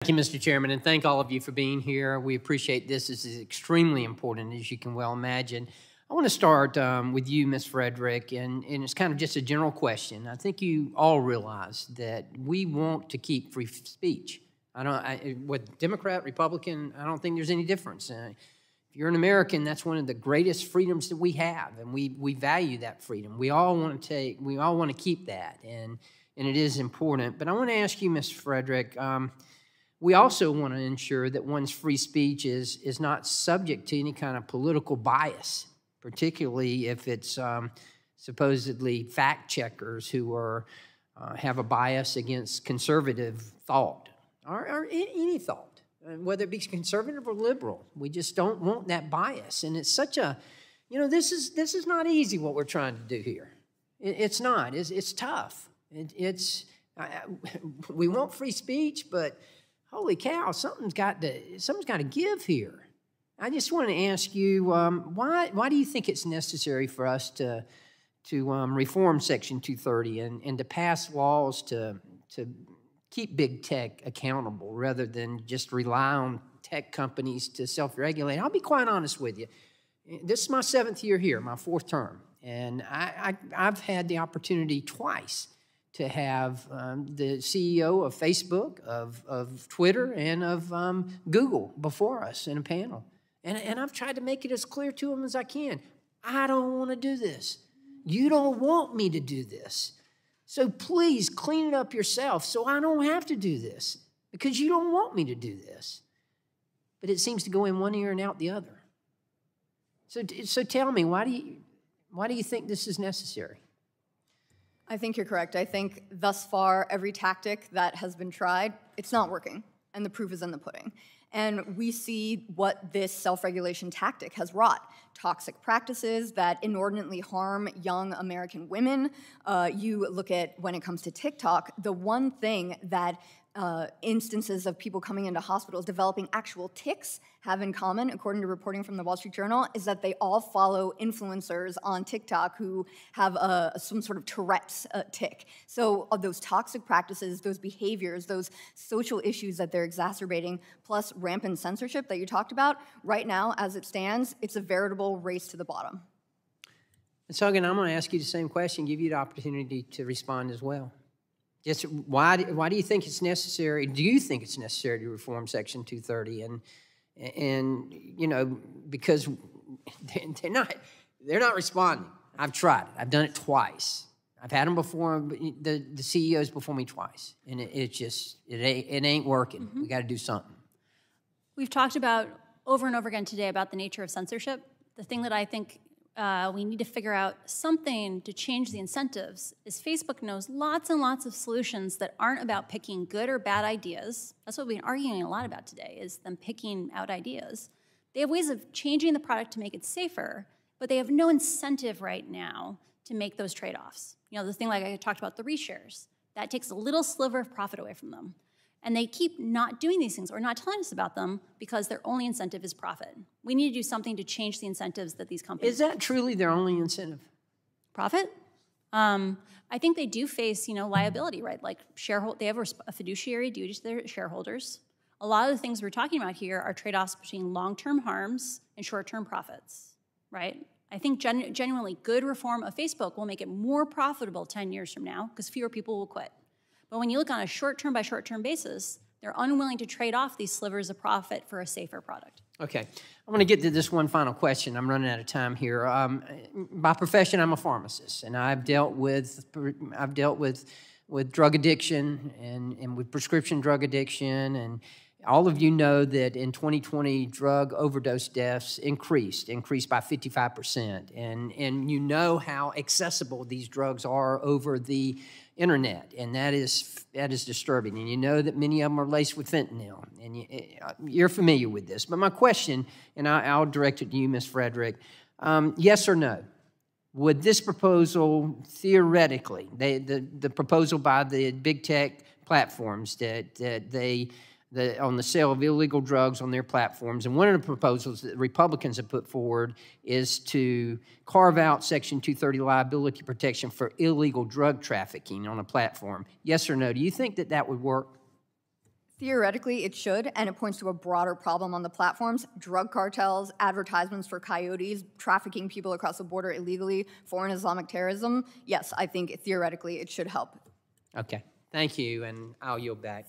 Thank you, Mr. Chairman, and thank all of you for being here. We appreciate this. This is extremely important, as you can well imagine. I want to start with you, Ms. Frederick, and it's kind of just a general question. I think you all realize that we want to keep free speech. With Democrat, Republican, I don't think there's any difference. If you're an American, that's one of the greatest freedoms that we have, and we value that freedom. We all want to keep that, and it is important. But I want to ask you, Ms. Frederick, we also want to ensure that one's free speech is not subject to any kind of political bias, particularly if it's supposedly fact checkers who have a bias against conservative thought or any thought, whether it be conservative or liberal. We just don't want that bias, and it's such a, this is not easy what we're trying to do here. It's not. It's tough. We want free speech, but holy cow, something's got to give here. I just want to ask you, why do you think it's necessary for us to reform Section 230 and to pass laws to keep big tech accountable rather than just rely on tech companies to self-regulate? I'll be quite honest with you. This is my 7th year here, my 4th term, and I've had the opportunity twice to have the CEO of Facebook, of Twitter, and of Google before us in a panel. And I've tried to make it as clear to them as I can. I don't want to do this. You don't want me to do this. So please clean it up yourself so I don't have to do this because you don't want me to do this. But it seems to go in one ear and out the other. So tell me, why do you think this is necessary? I think you're correct. I think thus far, every tactic that has been tried, it's not working, and the proof is in the pudding. And we see what this self-regulation tactic has wrought. Toxic practices that inordinately harm young American women. You look at, when it comes to TikTok, the one thing that instances of people coming into hospitals developing actual tics have in common, according to reporting from the Wall Street Journal, is that they all follow influencers on TikTok who have some sort of Tourette's tic. So those toxic practices, those behaviors, those social issues that they're exacerbating, plus rampant censorship that you talked about, right now, as it stands, it's a veritable race to the bottom. And so again, I'm going to ask you the same question, give you the opportunity to respond as well. Just why do you think it's necessary? Do you think it's necessary to reform Section 230? And because they're not responding. I've tried it. I've done it twice. I've had them before, the CEOs before me twice, and it ain't working. Mm-hmm. We got to do something. We've talked about over and over again today about the nature of censorship. The thing that I think we need to figure out something to change the incentives is Facebook knows lots and lots of solutions that aren't about picking good or bad ideas. That's what we've been arguing a lot about today, is them picking out ideas. They have ways of changing the product to make it safer, but they have no incentive right now to make those trade-offs. The thing like I talked about, the reshares, that takes a little sliver of profit away from them. And they keep not doing these things or not telling us about them because their only incentive is profit. We need to do something to change the incentives that these companies... Is that truly their only incentive? Profit? I think they do face, liability, right? Like they have a fiduciary duty to their shareholders. A lot of the things we're talking about here are trade-offs between long-term harms and short-term profits, right? I think genuinely good reform of Facebook will make it more profitable 10 years from now because fewer people will quit. But when you look on a short-term by short-term basis, they're unwilling to trade off these slivers of profit for a safer product. Okay. I want to get to this one final question. I'm running out of time here. By profession, I'm a pharmacist, and I've dealt with drug addiction and with prescription drug addiction, and all of you know that in 2020, drug overdose deaths increased by 55%, and you know how accessible these drugs are over the internet, and that is disturbing. And you know that many of them are laced with fentanyl, and you're familiar with this. But my question, and I'll direct it to you, Ms. Frederick, yes or no? Would this proposal theoretically, the proposal by the big tech platforms on the sale of illegal drugs on their platforms, and one of the proposals that Republicans have put forward is to carve out Section 230 liability protection for illegal drug trafficking on a platform. Yes or no? Do you think that would work? Theoretically, it should, and it points to a broader problem on the platforms: drug cartels, advertisements for coyotes, trafficking people across the border illegally, foreign Islamic terrorism. Yes, I think theoretically it should help. Okay, thank you, and I'll yield back.